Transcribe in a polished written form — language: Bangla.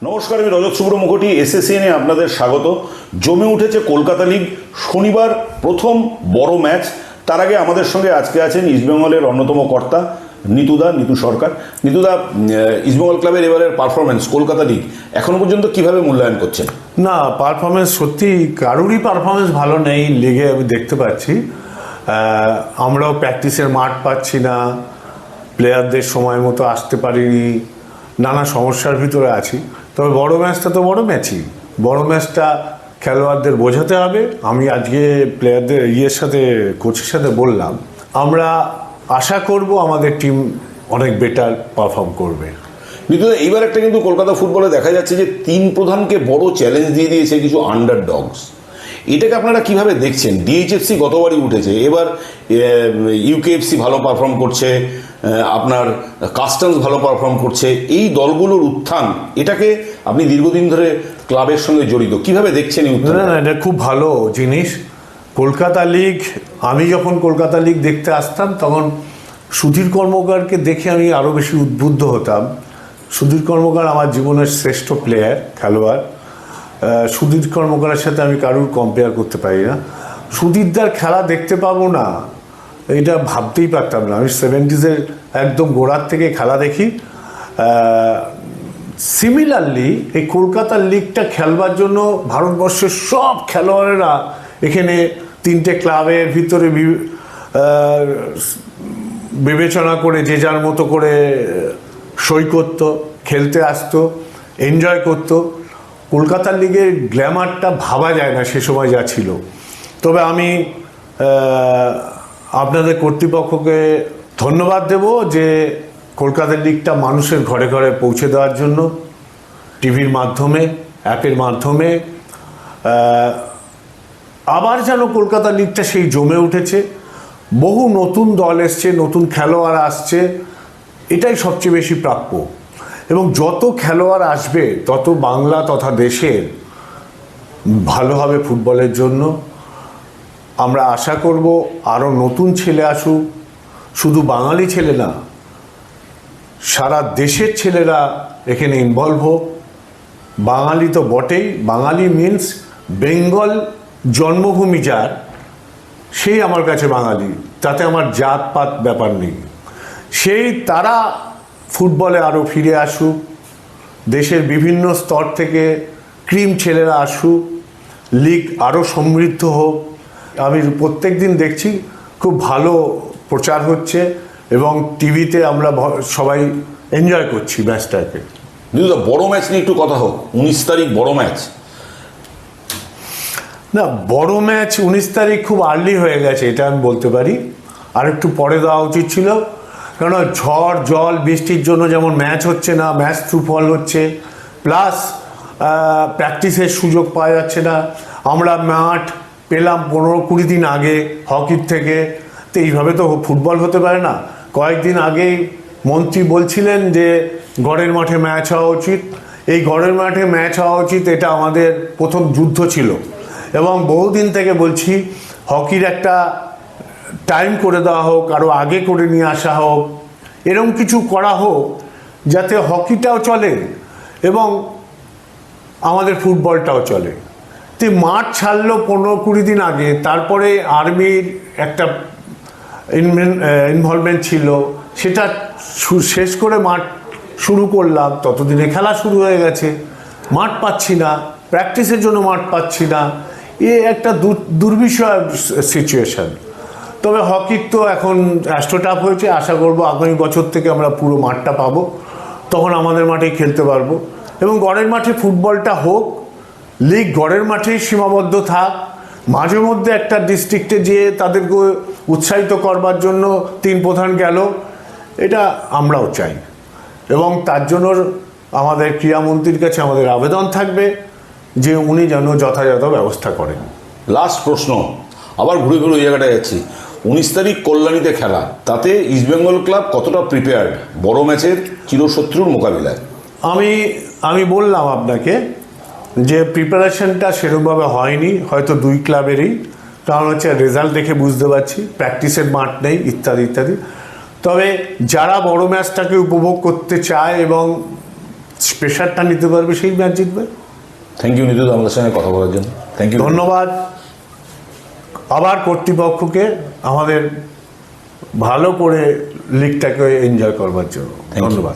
নমস্কার, আমি রজত শুভ্র মুখোটি। এসএসএন এ আপনাদের স্বাগত। জমে উঠেছে কলকাতা লিগ। শনিবার প্রথম বড় ম্যাচ। তার আগে আমাদের সঙ্গে আজকে আছেন ইস্টবেঙ্গলের অন্যতম কর্তা নিতু সরকার। নিতুদা, ইস্টবেঙ্গল ক্লাবের এবারের পারফরমেন্স কলকাতা লিগ এখনো পর্যন্ত কিভাবে মূল্যায়ন করছেন? না, পারফরমেন্স সত্যি কারুরই পারফরমেন্স ভালো নেই লিগে, আমি দেখতে পাচ্ছি। আমরাও প্র্যাকটিসের মাঠ পাচ্ছি না, প্লেয়ারদের সময় মতো আসতে পারিনি, নানা সমস্যার ভিতরে আছি। তবে বড় ম্যাচটা তো বড় ম্যাচই, বড় ম্যাচটা খেলোয়াড়দের বোঝাতে হবে। আমি আজকে প্লেয়ারদের কোচের সাথে বললাম, আমরা আশা করব আমাদের টিম অনেক বেটার পারফর্ম করবে। নিতুদা, এইবার একটা কিন্তু কলকাতা ফুটবলে দেখা যাচ্ছে যে তিন প্রধানকে বড় চ্যালেঞ্জ দিয়ে দিয়েছে কিছু আন্ডার ডগস। এটাকে আপনারা কিভাবে দেখছেন? ডিএইচএফসি গতবারই উঠেছে, এবার ইউকেএফসি ভালো পারফর্ম করছে, আপনার কাস্টমস ভালো পারফর্ম করছে। এই দলগুলোর উত্থান, এটাকে আপনি দীর্ঘদিন ধরে ক্লাবের সঙ্গে জড়িত, কিভাবে দেখছেন এই উত্থান? না, এটা খুব ভালো জিনিস। কলকাতা লিগ, আমি যখন কলকাতা লিগ দেখতে আসতাম তখন সুধীর কর্মকারকে দেখে আমি আরও বেশি উদ্বুদ্ধ হতাম। সুধীর কর্মকার আমার জীবনের শ্রেষ্ঠ প্লেয়ার, খেলোয়াড়। সুধীর কর্মকারের সাথে আমি কারুর কম্পেয়ার করতে পারি না। সুধীরদার খেলা দেখতে পাবো না, এটা ভাবতেই পারতাম না। আমি 70s একদম গোড়ার থেকে খেলা দেখি। সিমিলারলি এই কলকাতার লিগটা খেলবার জন্য ভারতবর্ষের সব খেলোয়াড়েরা এখানে তিনটে ক্লাবের ভিতরে বিবেচনা করে যে যার মতো করে সই করতো, খেলতে আসতো, এনজয় করতো। কলকাতার লিগের গ্ল্যামারটা ভাবা যায় না সে সময় যা ছিল। তবে আমি আপনাদের কর্তৃপক্ষকে ধন্যবাদ দেব যে কলকাতার লিগটা মানুষের ঘরে ঘরে পৌঁছে দেওয়ার জন্য টিভির মাধ্যমে, অ্যাপের মাধ্যমে আবার যেন কলকাতা লিগটা সেই জমে উঠেছে। বহু নতুন দল এসছে, নতুন খেলোয়াড় আসছে, এটাই সবচেয়ে বেশি প্রাপ্য। এবং যত খেলোয়াড় আসবে তত বাংলা তথা দেশের ভালো হবে ফুটবলের জন্য। আমরা আশা করব আরও নতুন ছেলে আসুক, শুধু বাঙালি ছেলে না, সারা দেশের ছেলেরা এখানে ইনভলভ হোক। বাঙালি তো বটেই, বাঙালি মিন্স বেঙ্গল জন্মভূমি যার, সেই আমার কাছে বাঙালি। তাতে আমার জাতপাত ব্যাপার নেই। সেই তারা ফুটবলে আরও ফিরে আসুক, দেশের বিভিন্ন স্তর থেকে ক্রিম ছেলেরা আসুক, লিগ আরও সমৃদ্ধ হোক। আমি প্রত্যেক দিন দেখছি খুব ভালো প্রচার হচ্ছে এবং টিভিতে আমরা সবাই এনজয় করছি ম্যাচটাকে। নিতুদা, বড় ম্যাচ নিয়ে একটু কথা হোক। 19 তারিখ বড় ম্যাচ। না, বড় ম্যাচ 19 তারিখ খুব আর্লি হয়ে গেছে, এটা আমি বলতে পারি। আর একটু পরে দেওয়া উচিত ছিল, কারণ ঝড় জল বৃষ্টির জন্য যেমন ম্যাচ হচ্ছে না, ম্যাচ থ্রুফল হচ্ছে, প্লাস প্র্যাকটিসের সুযোগ পাওয়া যাচ্ছে না। আমরা মাঠ পেলাম 15-20 দিন আগে হকির থেকে, তো এইভাবে তো ফুটবল হতে পারে না। কয়েকদিন আগেই মন্ত্রী বলছিলেন যে গড়ের মাঠে ম্যাচ হওয়া উচিত। এই গড়ের মাঠে ম্যাচ হওয়া উচিত, এটা আমাদের প্রথম যুদ্ধ ছিল। এবং বহুদিন থেকে বলছি হকির একটা টাইম করে দেওয়া হোক, আরও আগে করে নিয়ে আসা হোক, এরকম কিছু করা হোক যাতে হকিটাও চলে এবং আমাদের ফুটবলটাও চলে। তো মাঠ ছাড়লো 15-20 দিন আগে, তারপরে আর্মির একটা ইনভলভমেন্ট ছিল, সেটা শেষ করে মাঠ শুরু করলাম, ততদিনে খেলা শুরু হয়ে গেছে। মাঠ পাচ্ছি না, প্র্যাকটিসের জন্য মাঠ পাচ্ছি না, এ একটা দুর্বিষয় সিচুয়েশন। তবে হকির তো এখন অ্যাস্ট্রোটাফ হয়েছে, আশা করব আগামী বছর থেকে আমরা পুরো মাঠটা পাবো, তখন আমাদের মাঠেই খেলতে পারবো। এবং গড়ের মাঠে ফুটবলটা হোক, লিগ গড়ের মাঠেই সীমাবদ্ধ থাক, মাঝে মধ্যে একটা ডিস্ট্রিক্টে যেয়ে তাদেরকে উৎসাহিত করবার জন্য তিন প্রধান গেল, এটা আমরাও চাই। এবং তার জন্য আমাদের ক্রীড়ামন্ত্রীর কাছে আমাদের আবেদন থাকবে যে উনি যেন যথাযথ ব্যবস্থা করেন। লাস্ট প্রশ্ন, আবার ঘুরে ঘুরে ওই জায়গাটায় যাচ্ছি। 19 তারিখ কল্যাণীতে খেলা, তাতে ইস্টবেঙ্গল ক্লাব কতটা প্রিপেয়ার্ড বড় ম্যাচের চিরশত্রুর মোকাবিলায়? আমি বললাম আপনাকে যে প্রিপারেশনটা সেরকমভাবে হয়নি, হয়তো দুই ক্লাবেরই। কারণ হচ্ছে রেজাল্ট দেখে বুঝতে পারছি প্র্যাকটিসের মাঠ নেই, ইত্যাদি ইত্যাদি। তবে যারা বড় ম্যাচটাকে উপভোগ করতে চায় এবং প্রেশারটা নিতে পারবে, সেই ম্যাচ জিতবে। থ্যাংক ইউ নিতু, আমাদের সঙ্গে কথা বলার জন্য। থ্যাংক ইউ, ধন্যবাদ আবার কর্তৃপক্ষকে আমাদের ভালো করে লিগটাকে এনজয় করবার জন্য। ধন্যবাদ।